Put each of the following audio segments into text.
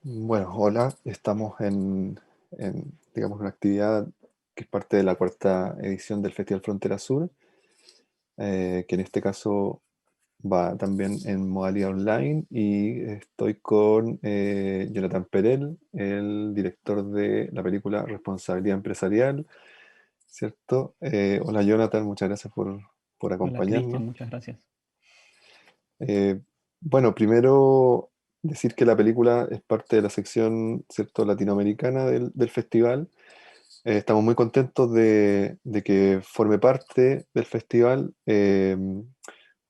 Bueno, hola, estamos digamos, una actividad que es parte de la cuarta edición del Festival Frontera Sur, que en este caso va también en modalidad online y estoy con Jonathan Perel, el director de la película Responsabilidad Empresarial, ¿cierto? Hola Jonathan, muchas gracias por Hola Cristian, acompañarnos. muchas gracias. Eh, bueno, primero decir que la película es parte de la sección, ¿cierto?, latinoamericana del festival. Estamos muy contentos de que forme parte del festival,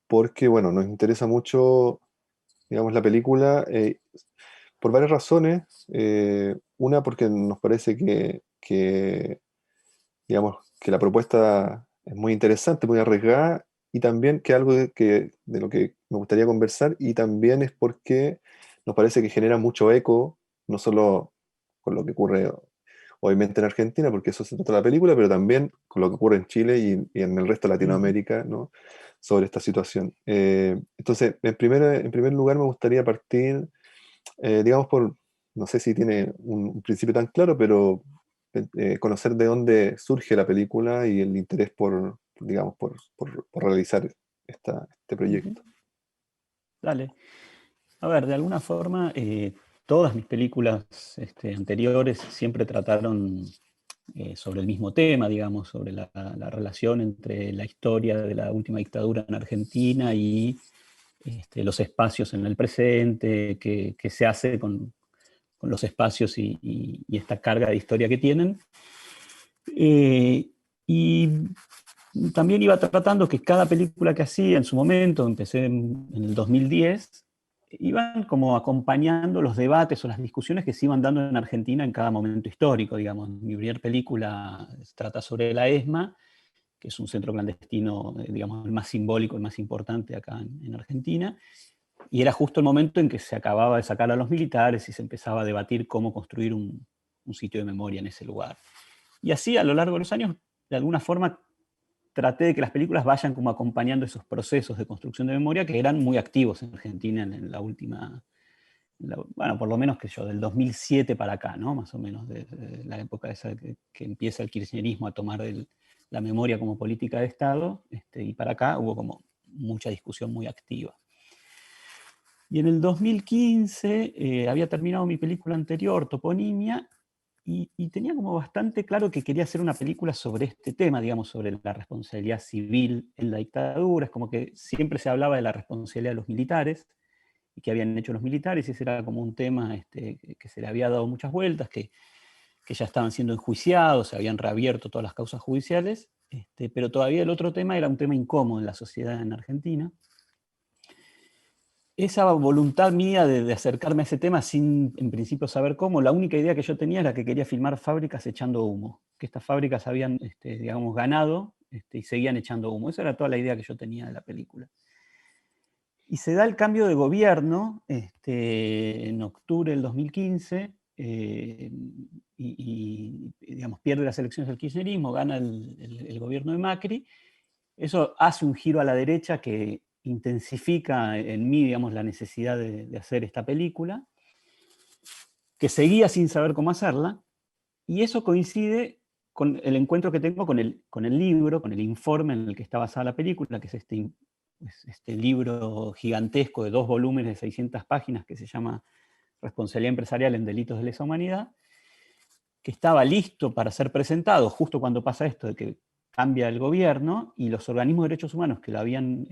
porque, bueno, nos interesa mucho, digamos, la película por varias razones. Una, porque nos parece digamos, que la propuesta es muy interesante, muy arriesgada, y también que algo de lo que me gustaría conversar, y también es porque nos parece que genera mucho eco, no solo con lo que ocurre obviamente en Argentina, porque eso se trata de la película, pero también con lo que ocurre en Chile y en el resto de Ujú. Latinoamérica, ¿no?, sobre esta situación. Entonces, en primer lugar me gustaría partir, digamos, no sé si tiene un principio tan claro, pero conocer de dónde surge la película y el interés digamos, por realizar este Ujú. proyecto. Dale. A ver, de alguna forma, todas mis películas anteriores siempre trataron sobre el mismo tema, digamos, sobre la relación entre la historia de la última dictadura en Argentina y los espacios en el presente, qué se hace con los espacios y esta carga de historia que tienen. Y también iba tratando que cada película que hacía en su momento, empecé en el 2010, iban como acompañando los debates o las discusiones que se iban dando en Argentina en cada momento histórico, digamos. Mi primera película trata sobre la ESMA, que es un centro clandestino, digamos, el más simbólico, el más importante acá en Argentina, y era justo el momento en que se acababa de sacar a los militares y se empezaba a debatir cómo construir un sitio de memoria en ese lugar. Y así, a lo largo de los años, de alguna forma, traté de que las películas vayan como acompañando esos procesos de construcción de memoria que eran muy activos en Argentina en la última, bueno, por lo menos que yo, del 2007 para acá, ¿no? Más o menos, de la época esa que empieza el kirchnerismo a tomar la memoria como política de Estado, y para acá hubo como mucha discusión muy activa. Y en el 2015 había terminado mi película anterior, Toponimia, y tenía como bastante claro que quería hacer una película sobre este tema, digamos, sobre la responsabilidad civil en la dictadura. Es como que siempre se hablaba de la responsabilidad de los militares y qué habían hecho los militares, y ese era como un tema que se le había dado muchas vueltas, que ya estaban siendo enjuiciados, se habían reabierto todas las causas judiciales, pero todavía el otro tema era un tema incómodo en la sociedad en Argentina. Esa voluntad mía de acercarme a ese tema sin en principio saber cómo, la única idea que yo tenía era que quería filmar fábricas echando humo, que estas fábricas habían, digamos, ganado, y seguían echando humo. Esa era toda la idea que yo tenía de la película. Y se da el cambio de gobierno en octubre del 2015, digamos, pierde las elecciones del kirchnerismo, gana el gobierno de Macri. Eso hace un giro a la derecha que intensifica en mí, digamos, la necesidad de hacer esta película, que seguía sin saber cómo hacerla, y eso coincide con el encuentro que tengo con el libro, con el informe en el que está basada la película, que es este libro gigantesco de 2 volúmenes de 600 páginas que se llama Responsabilidad Empresarial en Delitos de Lesa Humanidad, que estaba listo para ser presentado justo cuando pasa esto de que cambia el gobierno, y los organismos de derechos humanos que lo habían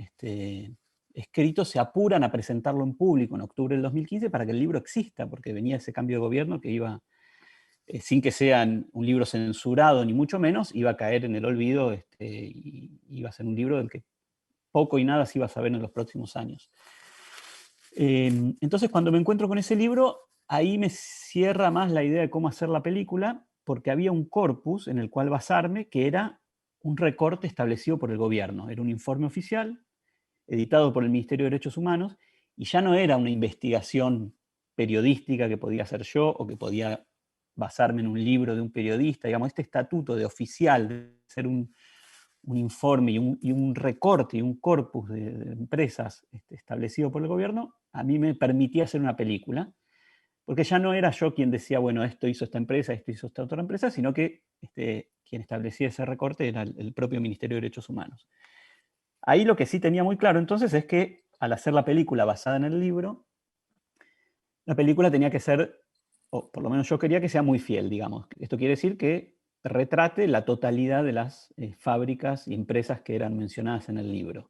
escrito se apuran a presentarlo en público en octubre del 2015 para que el libro exista, porque venía ese cambio de gobierno que iba, sin que sea un libro censurado ni mucho menos, iba a caer en el olvido, y iba a ser un libro del que poco y nada se iba a saber en los próximos años. Entonces, cuando me encuentro con ese libro, ahí me cierra más la idea de cómo hacer la película, porque había un corpus en el cual basarme, que era un recorte establecido por el gobierno. Era un informe oficial, editado por el Ministerio de Derechos Humanos, y ya no era una investigación periodística que podía hacer yo o que podía basarme en un libro de un periodista. Digamos, este estatuto de oficial, de ser un informe y un recorte y un corpus de empresas establecido por el gobierno, a mí me permitía hacer una película. porque ya no era yo quien decía, bueno, esto hizo esta empresa, esto hizo esta otra empresa, sino que quien establecía ese recorte era el propio Ministerio de Derechos Humanos. Ahí lo que sí tenía muy claro entonces es que al hacer la película basada en el libro, la película tenía que ser, o por lo menos yo quería que sea muy fiel, digamos. Esto quiere decir que retrate la totalidad de las fábricas y empresas que eran mencionadas en el libro.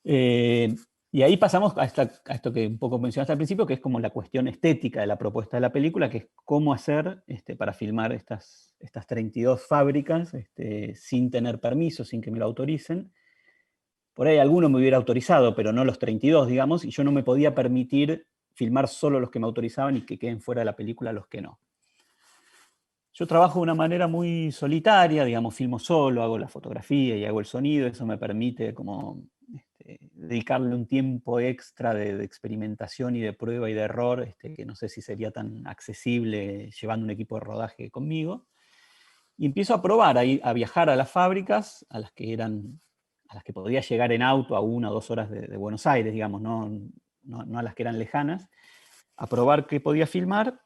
Y ahí pasamos a esto que un poco mencionaste al principio, que es como la cuestión estética de la propuesta de la película, que es cómo hacer para filmar estas 32 fábricas sin tener permiso, sin que me lo autoricen. Por ahí alguno me hubiera autorizado, pero no los 32, digamos, y yo no me podía permitir filmar solo los que me autorizaban y que queden fuera de la película los que no. Yo trabajo de una manera muy solitaria, digamos, filmo solo, hago la fotografía y hago el sonido, eso me permite como dedicarle un tiempo extra de experimentación y de prueba y de error, que no sé si sería tan accesible llevando un equipo de rodaje conmigo. Y empiezo a probar, a viajar a las fábricas, a las que podía llegar en auto a 1 o 2 horas de Buenos Aires, digamos, no a las que eran lejanas, a probar qué podía filmar.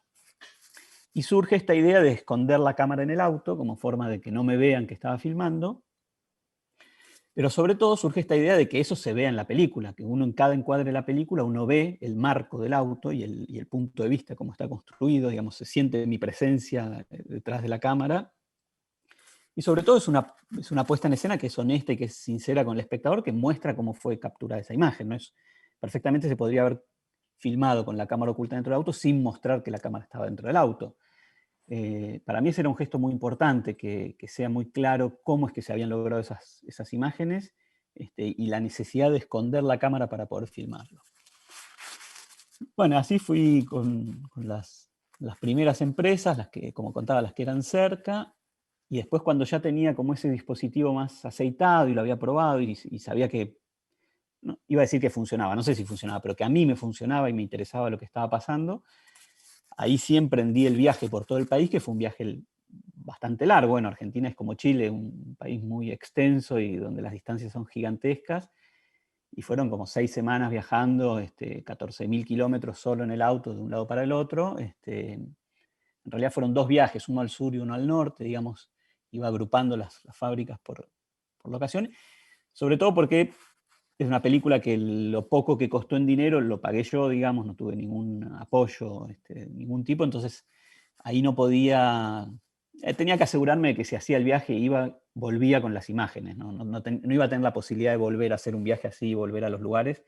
Y surge esta idea de esconder la cámara en el auto como forma de que no me vean que estaba filmando. Pero sobre todo surge esta idea de que eso se vea en la película, que uno en cada encuadre de la película uno ve el marco del auto y el punto de vista, cómo está construido, digamos, se siente mi presencia detrás de la cámara. Y sobre todo es una puesta en escena que es honesta y que es sincera con el espectador, que muestra cómo fue capturada esa imagen. ¿No? Perfectamente se podría haber filmado con la cámara oculta dentro del auto sin mostrar que la cámara estaba dentro del auto. Para mí ese era un gesto muy importante, que sea muy claro cómo es que se habían logrado esas imágenes y la necesidad de esconder la cámara para poder filmarlo. Bueno, así fui con las primeras empresas, las que, como contaba, las que eran cerca, y después cuando ya tenía como ese dispositivo más aceitado y lo había probado y sabía que, no, iba a decir que funcionaba, no sé si funcionaba, pero que a mí me funcionaba y me interesaba lo que estaba pasando, ahí sí emprendí el viaje por todo el país, que fue un viaje bastante largo. Bueno, Argentina es como Chile, un país muy extenso y donde las distancias son gigantescas, y fueron como 6 semanas viajando, 14.000 kilómetros solo en el auto de un lado para el otro. En realidad fueron 2 viajes, uno al sur y uno al norte, digamos, iba agrupando las fábricas por locación, sobre todo porque es una película que lo poco que costó en dinero lo pagué yo, digamos, no tuve ningún apoyo de ningún tipo, entonces ahí no podía, tenía que asegurarme de que si hacía el viaje volvía con las imágenes, no iba a tener la posibilidad de volver a hacer un viaje así y volver a los lugares,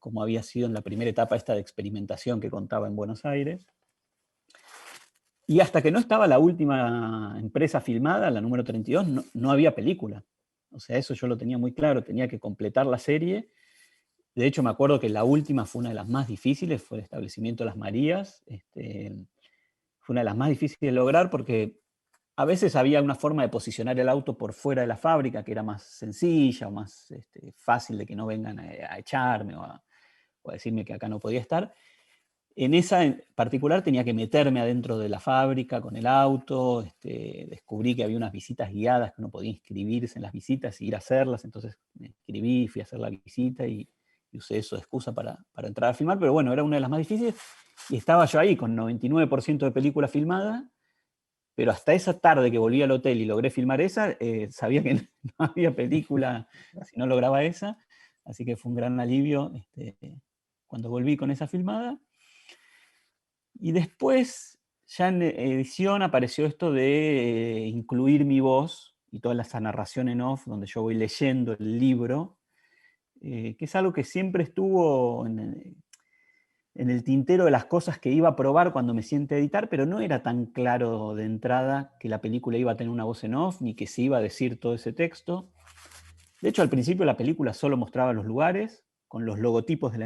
como había sido en la primera etapa esta de experimentación que contaba en Buenos Aires. Y hasta que no estaba la última empresa filmada, la número 32, no había película. O sea, eso yo lo tenía muy claro, tenía que completar la serie. De hecho, me acuerdo que la última fue una de las más difíciles, fue el establecimiento de las Marías. Fue una de las más difíciles de lograr porque a veces había una forma de posicionar el auto por fuera de la fábrica que era más sencilla o más fácil de que no vengan a echarme o a decirme que acá no podía estar. En esa en particular tenía que meterme adentro de la fábrica con el auto, descubrí que había unas visitas guiadas, que uno podía inscribirse en las visitas y ir a hacerlas, entonces me inscribí, fui a hacer la visita y usé eso de excusa para entrar a filmar, pero bueno, era una de las más difíciles y estaba yo ahí con 99% de película filmada, pero hasta esa tarde que volví al hotel y logré filmar esa, sabía que no había película si no lograba esa, así que fue un gran alivio cuando volví con esa filmada. Y después, ya en edición, apareció esto de incluir mi voz y toda esa narración en off, donde yo voy leyendo el libro, que es algo que siempre estuvo en el tintero de las cosas que iba a probar cuando me siente a editar, pero no era tan claro de entrada que la película iba a tener una voz en off, ni que se iba a decir todo ese texto. De hecho, al principio la película solo mostraba los lugares, con los logotipos de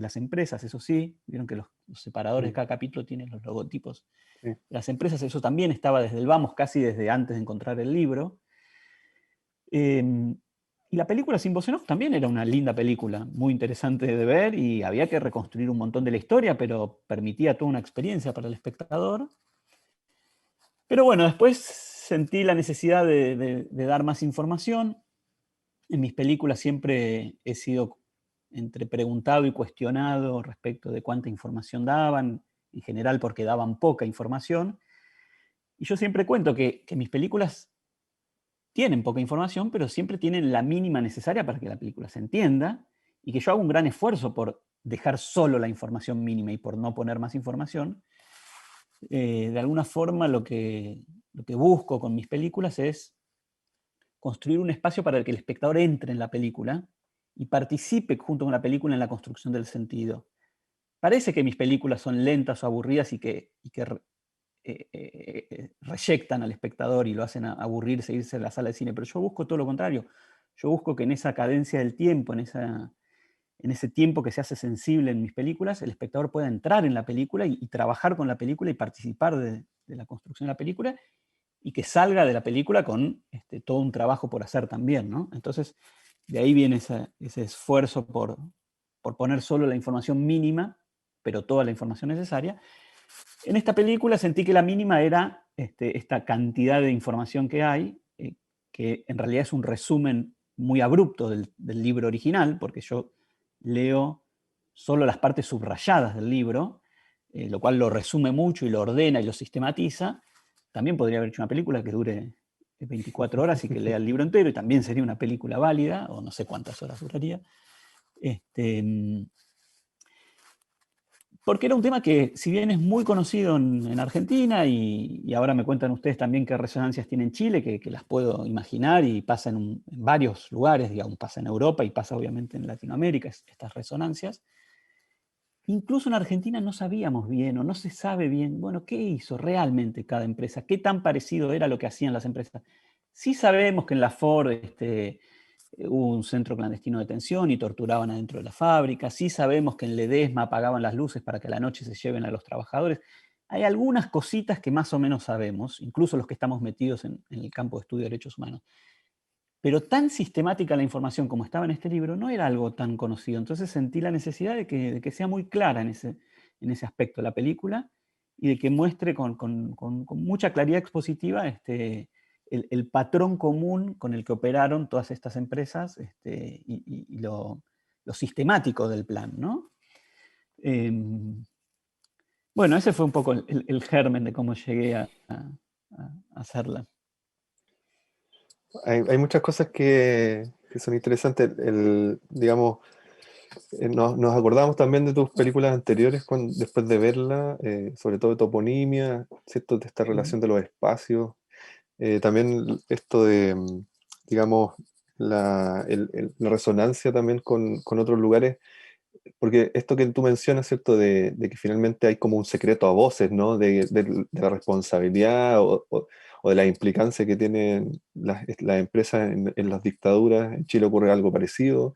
las empresas, eso sí, vieron que los separadores de cada capítulo tienen los logotipos Sí. de las empresas, eso también estaba desde el vamos, casi desde antes de encontrar el libro. Y la película Sin voz en off también era una linda película, muy interesante de ver, y había que reconstruir un montón de la historia, pero permitía toda una experiencia para el espectador. Pero bueno, después sentí la necesidad de dar más información. En mis películas siempre he sido entre preguntado y cuestionado respecto de cuánta información daban. en general porque daban poca información. Y yo siempre cuento que mis películas tienen poca información, pero siempre tienen la mínima necesaria para que la película se entienda, y que yo hago un gran esfuerzo por dejar solo la información mínima y por no poner más información. De alguna forma lo que busco con mis películas es construir un espacio para que el espectador entre en la película y participe junto con la película en la construcción del sentido. Parece que mis películas son lentas o aburridas y que reyectan al espectador y lo hacen aburrirse, irse a la sala de cine, pero yo busco todo lo contrario. Yo busco que en esa cadencia del tiempo, en ese tiempo que se hace sensible en mis películas, el espectador pueda entrar en la película y trabajar con la película y participar de la construcción de la película, y que salga de la película con todo un trabajo por hacer también, ¿no? Entonces, de ahí viene ese esfuerzo por poner solo la información mínima, pero toda la información necesaria. En esta película sentí que la mínima era esta cantidad de información que hay, que en realidad es un resumen muy abrupto del libro original, porque yo leo solo las partes subrayadas del libro, lo cual lo resume mucho y lo ordena y lo sistematiza. También podría haber hecho una película que dure 24 horas y que lea el libro entero, y también sería una película válida, o no sé cuántas horas duraría. Este, porque era un tema que, si bien es muy conocido en Argentina, y ahora me cuentan ustedes también qué resonancias tiene en Chile, que las puedo imaginar, y pasa en varios lugares, digamos, pasa en Europa y pasa obviamente en Latinoamérica, estas resonancias. Incluso en Argentina no sabíamos bien, o no se sabe bien, bueno, qué hizo realmente cada empresa, qué tan parecido era lo que hacían las empresas. Sí sabemos que en la Ford hubo un centro clandestino de detención y torturaban adentro de la fábrica. Sí sabemos que en Ledesma apagaban las luces para que a la noche se lleven a los trabajadores. Hay algunas cositas que más o menos sabemos, incluso los que estamos metidos en el campo de estudio de derechos humanos. Pero tan sistemática la información como estaba en este libro no era algo tan conocido. Entonces sentí la necesidad de que sea muy clara en ese aspecto la película, y de que muestre con mucha claridad expositiva el patrón común con el que operaron todas estas empresas, y lo sistemático del plan, ¿no? Bueno, ese fue un poco el germen de cómo llegué a hacerla. Hay muchas cosas que son interesantes. Digamos, nos acordamos también de tus películas anteriores después de verla, sobre todo de Toponimia, ¿cierto? De esta relación de los espacios. También esto de, digamos, la resonancia también con otros lugares, porque esto que tú mencionas, ¿cierto? De que finalmente hay como un secreto a voces, ¿no? De la responsabilidad o de la implicancia que tienen las empresas en las dictaduras. En Chile ocurre algo parecido.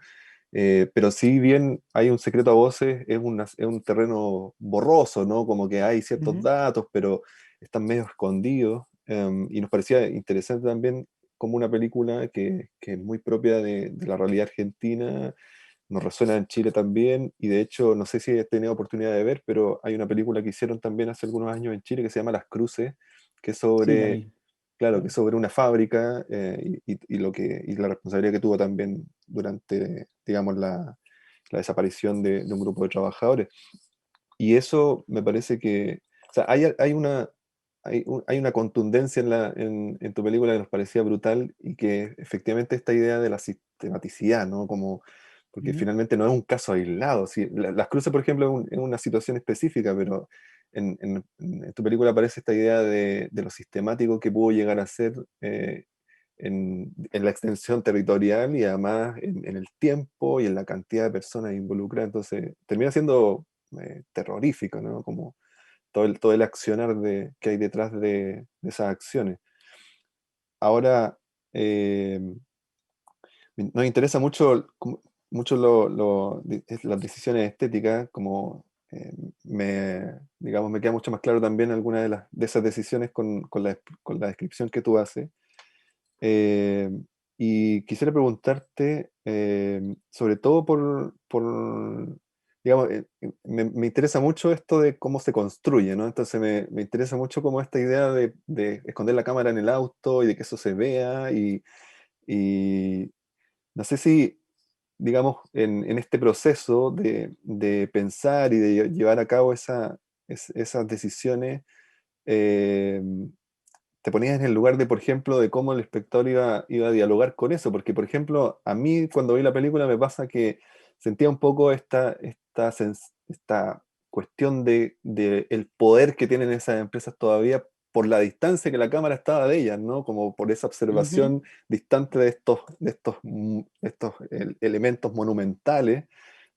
Pero si bien hay un secreto a voces, es un terreno borroso, ¿no? Como que hay ciertos Ujú. datos, pero están medio escondidos. Y nos parecía interesante también como una película que es muy propia de la realidad argentina, nos resuena en Chile también, y de hecho, no sé si he tenido oportunidad de ver, pero hay una película que hicieron también hace algunos años en Chile que se llama Las Cruces, que es Sí, la sobre, vi. claro, que es sobre una fábrica, y la responsabilidad que tuvo también durante, digamos, la desaparición de un grupo de trabajadores. Y eso me parece que, o sea, hay una contundencia en tu película que nos parecía brutal, y que efectivamente esta idea de la sistematicidad, ¿no? Como, porque Ujú. finalmente no es un caso aislado. ¿Sí? Las cruces, por ejemplo, es una situación específica, pero en tu película aparece esta idea de lo sistemático que pudo llegar a ser, en la extensión territorial, y además en el tiempo y en la cantidad de personas involucradas. Entonces termina siendo terrorífico, ¿no? Como todo el accionar que hay detrás de esas acciones. Ahora, eh, nos interesa mucho, mucho las decisiones estéticas, como, digamos, me queda mucho más claro también algunas de esas decisiones con la descripción que tú haces. Eh, y quisiera preguntarte, sobre todo digamos, me interesa mucho esto de cómo se construye, ¿no? Entonces me interesa mucho como esta idea de esconder la cámara en el auto y de que eso se vea, y no sé si, digamos, en este proceso de pensar y de llevar a cabo esas decisiones, eh, te ponías en el lugar de, por ejemplo, de cómo el espectador iba a dialogar con eso, porque, por ejemplo, a mí cuando vi la película me pasa que sentía un poco esta cuestión de el poder que tienen esas empresas todavía por la distancia que la cámara estaba de ellas, ¿no? Como por esa Ujú. observación distante de estos elementos monumentales,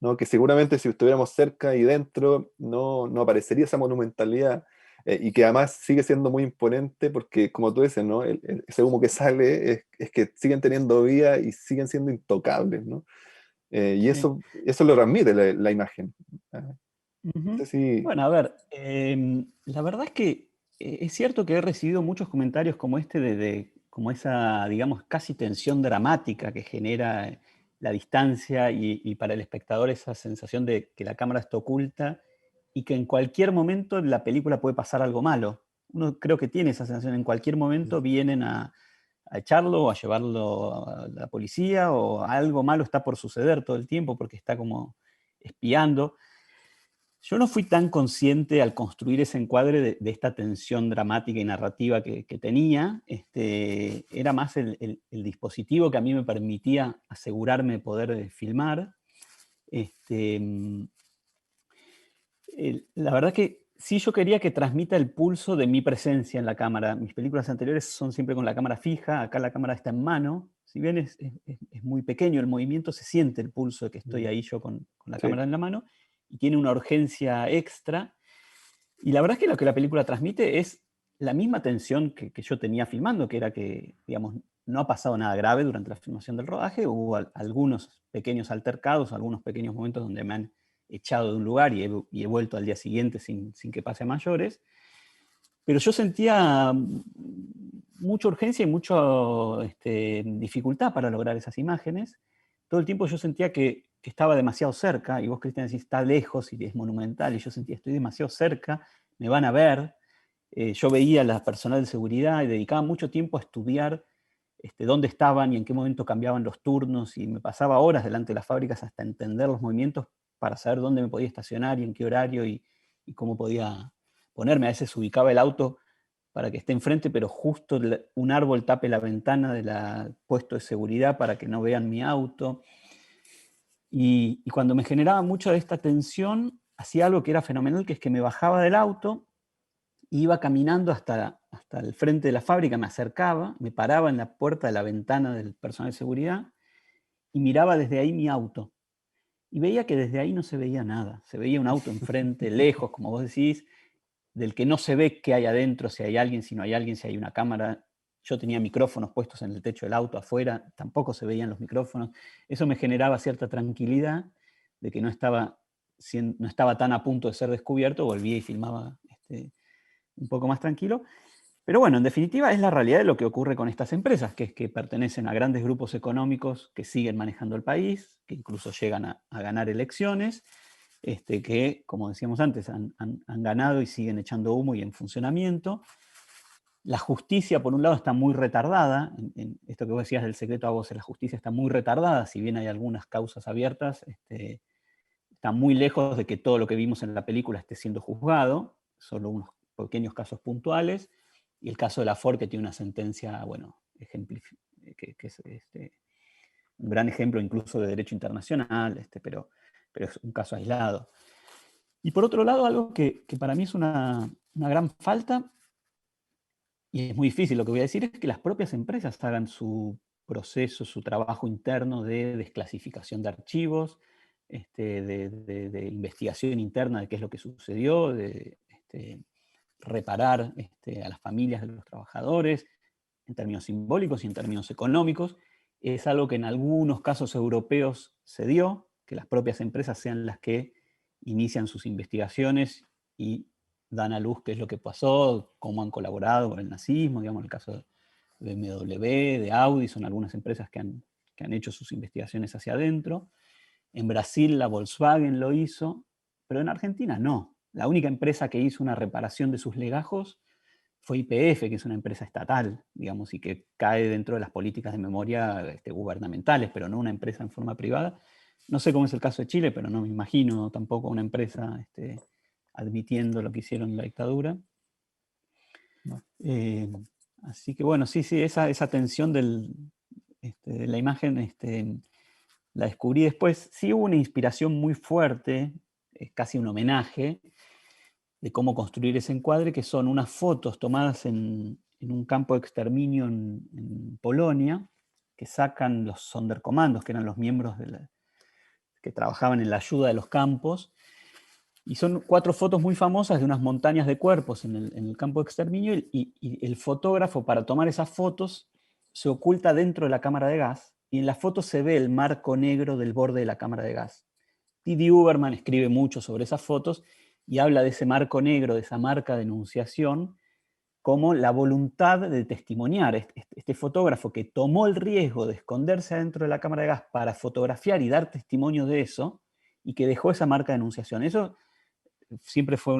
¿no? Que seguramente si estuviéramos cerca y dentro no aparecería esa monumentalidad, y que además sigue siendo muy imponente porque, como tú dices, ¿no? Ese humo que sale es que siguen teniendo vida y siguen siendo intocables, ¿no? Y Sí. eso lo transmite la imagen. No sé Ujú. si... Bueno, a ver, la verdad es que es cierto que he recibido muchos comentarios como este como esa, digamos, casi tensión dramática que genera la distancia y para el espectador esa sensación de que la cámara está oculta y que en cualquier momento en la película puede pasar algo malo. Uno creo que tiene esa sensación, en cualquier momento vienen a echarlo o a llevarlo a la policía o algo malo está por suceder todo el tiempo porque está como espiando. Yo no fui tan consciente al construir ese encuadre de esta tensión dramática y narrativa que tenía. Era más el dispositivo que a mí me permitía asegurarme de poder filmar. Este, mm, la verdad que sí yo quería que transmita el pulso de mi presencia en la cámara. Mis películas anteriores son siempre con la cámara fija, acá la cámara está en mano. Si bien es muy pequeño el movimiento, se siente el pulso de que estoy ahí yo con la Sí. cámara en la mano y tiene una urgencia extra. Y la verdad es que lo que la película transmite es la misma tensión que yo tenía filmando, que era que, digamos, no ha pasado nada grave durante la filmación del rodaje, hubo algunos pequeños altercados, algunos pequeños momentos donde me han echado de un lugar y he vuelto al día siguiente sin que pase a mayores, pero yo sentía mucha urgencia y mucha dificultad para lograr esas imágenes. Todo el tiempo yo sentía que estaba demasiado cerca, y vos, Cristian, decís, está lejos y es monumental, y yo sentía, estoy demasiado cerca, me van a ver. Yo veía a la personal de seguridad y dedicaba mucho tiempo a estudiar dónde estaban y en qué momento cambiaban los turnos, y me pasaba horas delante de las fábricas hasta entender los movimientos para saber dónde me podía estacionar y en qué horario y cómo podía ponerme. A veces ubicaba el auto para que esté enfrente, pero justo un árbol tape la ventana del puesto de seguridad para que no vean mi auto. Y cuando me generaba mucha de esta tensión, hacía algo que era fenomenal, que es que me bajaba del auto, iba caminando hasta el frente de la fábrica, me acercaba, me paraba en la puerta de la ventana del personal de seguridad y miraba desde ahí mi auto. Y veía que desde ahí no se veía nada. Se veía un auto enfrente, lejos, como vos decís, del que no se ve qué hay adentro, si hay alguien, si no hay alguien, si hay una cámara. Yo tenía micrófonos puestos en el techo del auto afuera, tampoco se veían los micrófonos. Eso me generaba cierta tranquilidad de que no estaba tan a punto de ser descubierto, volvía y filmaba un poco más tranquilo. Pero bueno, en definitiva es la realidad de lo que ocurre con estas empresas, que es que pertenecen a grandes grupos económicos que siguen manejando el país, que incluso llegan a ganar elecciones, que, como decíamos antes, han ganado y siguen echando humo y en funcionamiento. La justicia, por un lado, está muy retardada. En esto que vos decías del secreto a voces, la justicia está muy retardada, si bien hay algunas causas abiertas, está muy lejos de que todo lo que vimos en la película esté siendo juzgado, solo unos pequeños casos puntuales, y el caso de la Ford, que tiene una sentencia, bueno, que es un gran ejemplo incluso de derecho internacional, pero es un caso aislado. Y por otro lado, algo que para mí es una gran falta, y es muy difícil lo que voy a decir, es que las propias empresas hagan su proceso, su trabajo interno de desclasificación de archivos, de investigación interna de qué es lo que sucedió, de reparar a las familias de los trabajadores, en términos simbólicos y en términos económicos. Es algo que en algunos casos europeos se dio, que las propias empresas sean las que inician sus investigaciones y dan a luz qué es lo que pasó, cómo han colaborado con el nazismo, digamos, el caso de BMW, de Audi, son algunas empresas que han hecho sus investigaciones hacia adentro. En Brasil la Volkswagen lo hizo, pero en Argentina no. La única empresa que hizo una reparación de sus legajos fue YPF, que es una empresa estatal, digamos, y que cae dentro de las políticas de memoria gubernamentales, pero no una empresa en forma privada. No sé cómo es el caso de Chile, pero no me imagino tampoco una empresa admitiendo lo que hicieron en la dictadura. No. Así que bueno, sí, esa tensión de la imagen la descubrí después. Sí hubo una inspiración muy fuerte, es casi un homenaje, de cómo construir ese encuadre, que son unas fotos tomadas en un campo de exterminio en Polonia, que sacan los Sonderkommandos, que eran los miembros que trabajaban en la ayuda de los campos. Y son 4 fotos muy famosas de unas montañas de cuerpos en el campo de exterminio, y el fotógrafo, para tomar esas fotos, se oculta dentro de la cámara de gas, y en la foto se ve el marco negro del borde de la cámara de gas. Didi Uberman escribe mucho sobre esas fotos y habla de ese marco negro, de esa marca de enunciación, como la voluntad de testimoniar. Este fotógrafo que tomó el riesgo de esconderse adentro de la cámara de gas para fotografiar y dar testimonio de eso, y que dejó esa marca de enunciación. Eso siempre fue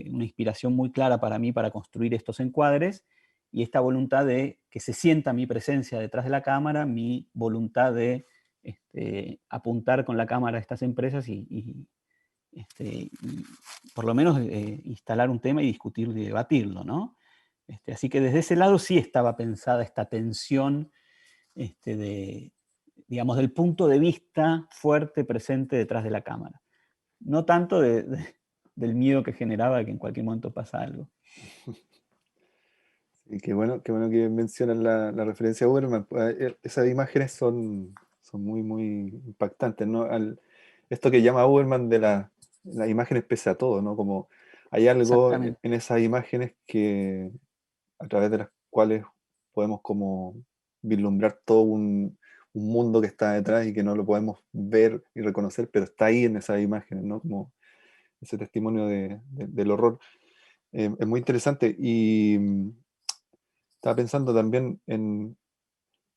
una inspiración muy clara para mí para construir estos encuadres, y esta voluntad de que se sienta mi presencia detrás de la cámara, mi voluntad de apuntar con la cámara a estas empresas y por lo menos instalar un tema y discutirlo y debatirlo, ¿no? Así que desde ese lado sí estaba pensada esta tensión digamos, del punto de vista fuerte presente detrás de la cámara. No tanto del miedo que generaba que en cualquier momento pasa algo. Y qué bueno que mencionas la referencia a Uberman. Esas imágenes son muy, muy impactantes, ¿no? Esto que llama Uberman de las imágenes pese a todo, ¿no? Como hay algo Exactamente. en esas imágenes que a través de las cuales podemos como vislumbrar todo un mundo que está detrás y que no lo podemos ver y reconocer, pero está ahí en esas imágenes, ¿no? Como ese testimonio del horror. Es muy interesante y estaba pensando también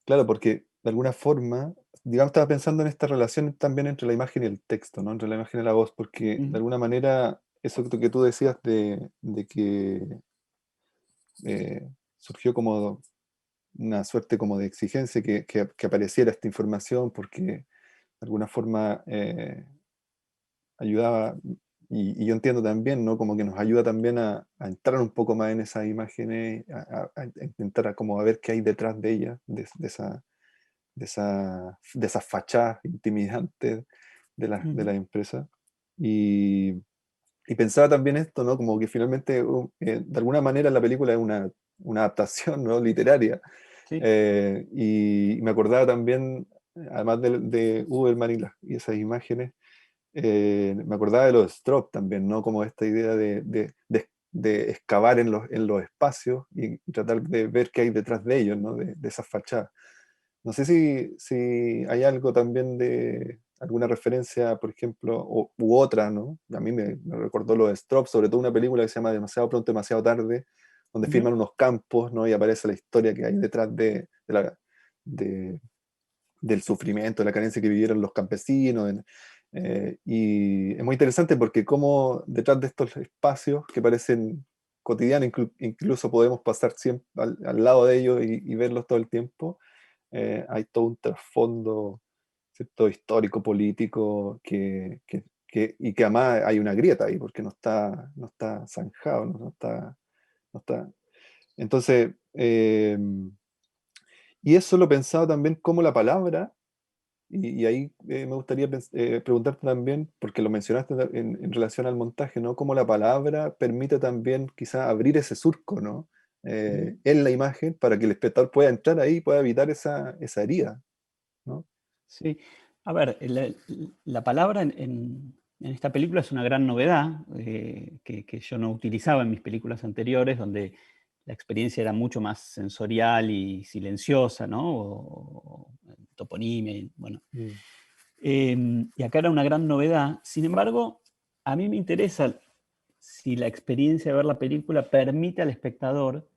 claro, porque de alguna forma, digamos, estaba pensando en esta relación también entre la imagen y el texto, ¿no? Entre la imagen y la voz, porque de Uh-huh. alguna manera eso que tú decías de que surgió como una suerte como de exigencia que apareciera esta información porque de alguna forma ayudaba, y yo entiendo también, ¿no? Como que nos ayuda también a entrar un poco más en esas imágenes, a intentar como a ver qué hay detrás de ellas, de esas fachadas intimidantes de Uh-huh. las empresas. Y, y pensaba también esto, ¿no? Como que finalmente, de alguna manera la película es una adaptación, ¿no? Literaria. Sí. Y me acordaba también, además de Uberman y esas imágenes, me acordaba de los Strop también, ¿no? Como esta idea de excavar en los espacios y tratar de ver qué hay detrás de ellos, ¿no? De esas fachadas. No sé si hay algo también de alguna referencia, por ejemplo, u otra, ¿no? A mí me recordó los Strop, sobre todo una película que se llama Demasiado pronto, demasiado tarde, donde Uh-huh. filman unos campos, ¿no? Y aparece la historia que hay detrás de- del sufrimiento, de la carencia que vivieron los campesinos. Y es muy interesante porque como detrás de estos espacios que parecen cotidianos, incluso podemos pasar siempre al lado de ellos y verlos todo el tiempo, hay todo un trasfondo, ¿cierto? Histórico, político, y que además hay una grieta ahí, porque no está zanjado, no está. Entonces, y eso lo pensaba también como la palabra, y ahí me gustaría preguntarte también, porque lo mencionaste en relación al montaje, ¿no? Cómo la palabra permite también quizá abrir ese surco, ¿no? Uh-huh. En la imagen para que el espectador pueda entrar ahí y pueda evitar esa herida, ¿no? Sí. A ver, la palabra en esta película es una gran novedad que yo no utilizaba en mis películas anteriores, donde la experiencia era mucho más sensorial y silenciosa, ¿no? O toponimia, bueno. Mm. Y acá era una gran novedad. Sin embargo, a mí me interesa si la experiencia de ver la película permite al espectador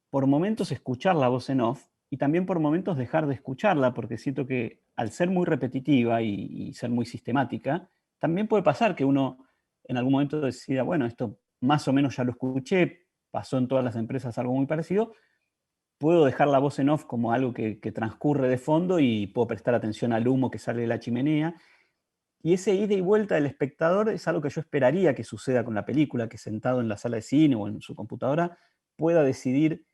por momentos escuchar la voz en off y también por momentos dejar de escucharla, porque siento que al ser muy repetitiva y ser muy sistemática, también puede pasar que uno en algún momento decida, bueno, esto más o menos ya lo escuché, pasó en todas las empresas algo muy parecido, puedo dejar la voz en off como algo que transcurre de fondo y puedo prestar atención al humo que sale de la chimenea. Y ese ida y vuelta del espectador es algo que yo esperaría que suceda con la película, que sentado en la sala de cine o en su computadora pueda decidir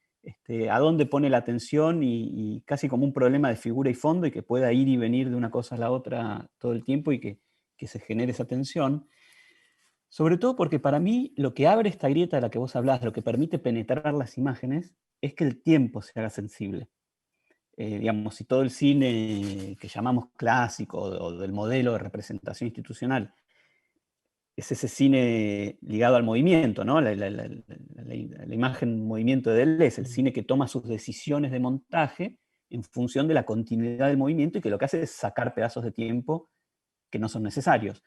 a dónde pone la atención y casi como un problema de figura y fondo, y que pueda ir y venir de una cosa a la otra todo el tiempo y que se genere esa tensión. Sobre todo porque para mí lo que abre esta grieta de la que vos hablás, lo que permite penetrar las imágenes, es que el tiempo se haga sensible. Digamos, si todo el cine que llamamos clásico o del modelo de representación institucional es ese cine ligado al movimiento, ¿no? La imagen movimiento de él es el cine que toma sus decisiones de montaje en función de la continuidad del movimiento y que lo que hace es sacar pedazos de tiempo que no son necesarios.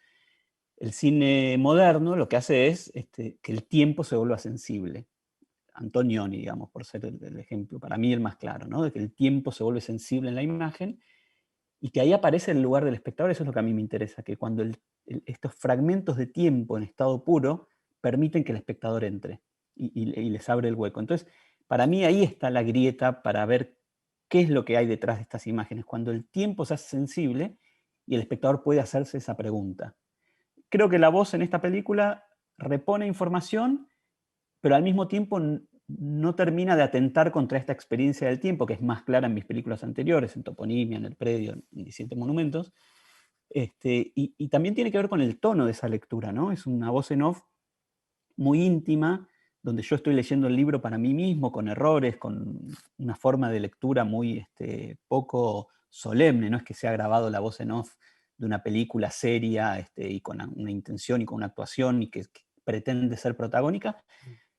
El cine moderno lo que hace es que el tiempo se vuelva sensible. Antonioni, digamos, por ser el ejemplo, para mí el más claro, ¿no? De que el tiempo se vuelve sensible en la imagen y que ahí aparece el lugar del espectador. Eso es lo que a mí me interesa, que cuando estos fragmentos de tiempo en estado puro permiten que el espectador entre y les abre el hueco. Entonces, para mí ahí está la grieta para ver qué es lo que hay detrás de estas imágenes, cuando el tiempo se hace sensible y el espectador puede hacerse esa pregunta. Creo que la voz en esta película repone información, pero al mismo tiempo no termina de atentar contra esta experiencia del tiempo, que es más clara en mis películas anteriores, en Toponimia, en El Predio, en 17 Monumentos. Y también tiene que ver con el tono de esa lectura, ¿no? Es una voz en off muy íntima, donde yo estoy leyendo el libro para mí mismo, con errores, con una forma de lectura muy poco solemne, no es que se ha grabado la voz en off de una película seria y con una intención y con una actuación y que pretende ser protagónica,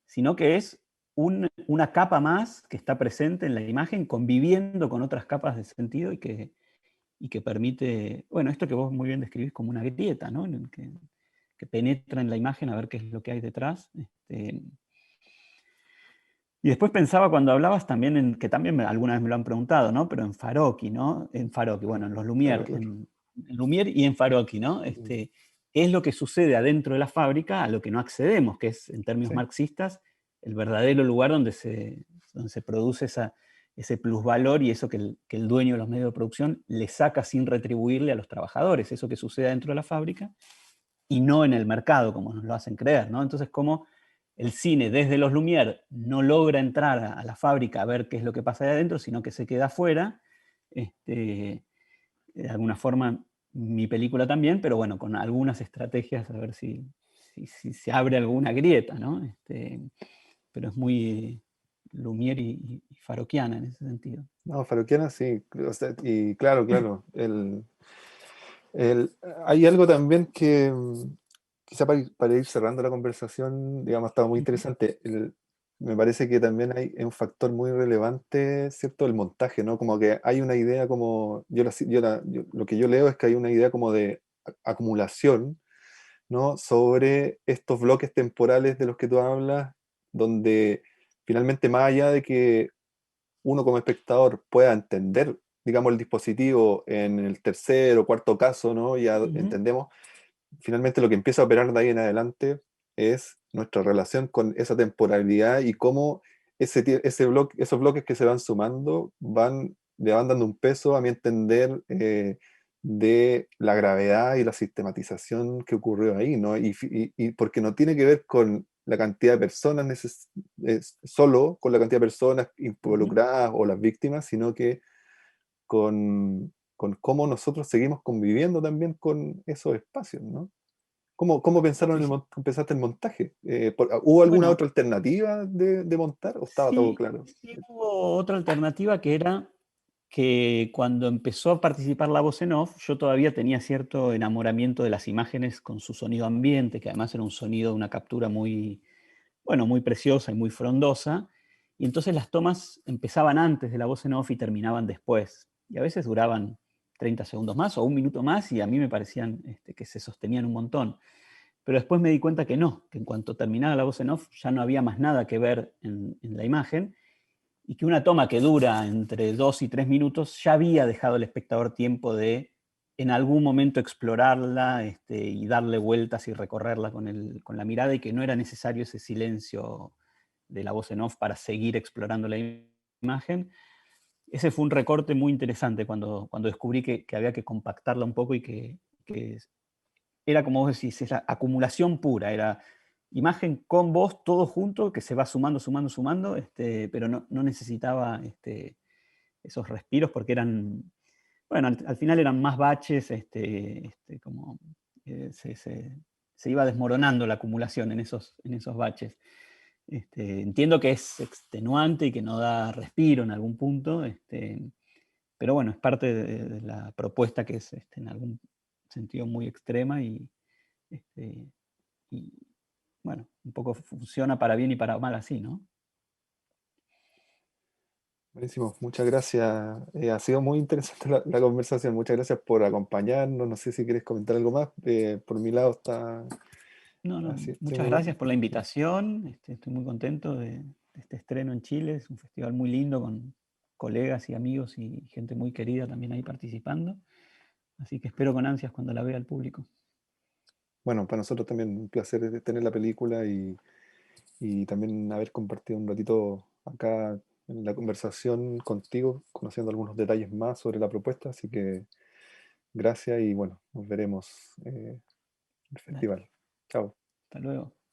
sino que es una capa más que está presente en la imagen, conviviendo con otras capas de sentido y que permite, bueno, esto que vos muy bien describís como una grieta, ¿no? Que penetra en la imagen a ver qué es lo que hay detrás. Y después pensaba cuando hablabas también que también alguna vez me lo han preguntado, ¿no? Pero en Farocchi, ¿no? En Farocchi, bueno, en los Claro, Lumière, claro. en Lumière y en Farocchi, ¿no? ¿Qué es lo que sucede adentro de la fábrica a lo que no accedemos, que es, en términos Sí. marxistas, el verdadero lugar donde se produce ese plusvalor y eso que el dueño de los medios de producción le saca sin retribuirle a los trabajadores, eso que sucede dentro de la fábrica y no en el mercado, como nos lo hacen creer, ¿no? Entonces, como el cine desde los Lumière no logra entrar a la fábrica a ver qué es lo que pasa ahí adentro, sino que se queda afuera, de alguna forma mi película también, pero bueno, con algunas estrategias a ver si se abre alguna grieta, ¿no? Pero es muy Lumière y Farocchiana en ese sentido. No, Farrukiana sí, o sea, y claro, claro. El, hay algo también que, quizá para ir cerrando la conversación, digamos, ha estado muy interesante. Me parece que también hay un factor muy relevante, ¿cierto? El montaje, ¿no? Como que hay una idea como, lo que yo leo es que hay una idea como de acumulación, ¿no? Sobre estos bloques temporales de los que tú hablas, donde finalmente más allá de que uno como espectador pueda entender, digamos, el dispositivo en el tercer o cuarto caso, ¿no? Ya Ujú. entendemos, finalmente lo que empieza a operar de ahí en adelante es nuestra relación con esa temporalidad y cómo esos bloques que se van sumando le van dando un peso, a mi entender, de la gravedad y la sistematización que ocurrió ahí, ¿no? Y porque no tiene que ver con la cantidad de personas, solo con la cantidad de personas Ujú. involucradas o las víctimas, sino que con cómo nosotros seguimos conviviendo también con esos espacios, ¿no? ¿Cómo pensaron Sí, sí. pensaste el montaje? ¿Hubo alguna Bueno, otra alternativa de montar o estaba todo sí, claro? sí hubo otra alternativa que era que cuando empezó a participar la voz en off, yo todavía tenía cierto enamoramiento de las imágenes con su sonido ambiente, que además era un sonido, una captura muy, bueno, muy preciosa y muy frondosa. Y entonces las tomas empezaban antes de la voz en off y terminaban después. Y a veces duraban 30 segundos más o un minuto más y a mí me parecían que se sostenían un montón. Pero después me di cuenta que no, que en cuanto terminaba la voz en off ya no había más nada que ver en la imagen y que una toma que dura entre 2 y 3 minutos ya había dejado al espectador tiempo de en algún momento explorarla y darle vueltas y recorrerla con la mirada y que no era necesario ese silencio de la voz en off para seguir explorando la imagen. Ese fue un recorte muy interesante cuando descubrí que había que compactarla un poco y que era como vos decís, es la acumulación pura, era imagen con voz, todo junto, que se va sumando, sumando, sumando, pero no necesitaba esos respiros porque eran, bueno, al final eran más baches, como se iba desmoronando la acumulación en esos baches. Entiendo que es extenuante y que no da respiro en algún punto, pero bueno, es parte de la propuesta que es en algún sentido muy extrema este, y bueno, un poco funciona para bien y para mal así, ¿no? Buenísimo, muchas gracias. Ha sido muy interesante la conversación. Muchas gracias por acompañarnos. No sé si quieres comentar algo más. Por mi lado está No, no, así. Estoy muchas muy... gracias por la invitación. Estoy muy contento de este estreno en Chile. Es un festival muy lindo con colegas y amigos y gente muy querida también ahí participando. Así que espero con ansias cuando la vea el público. Bueno, para nosotros también un placer tener la película y también haber compartido un ratito acá en la conversación contigo, conociendo algunos detalles más sobre la propuesta. Así que gracias y bueno, nos veremos en el Dale, festival. Chao. hasta luego.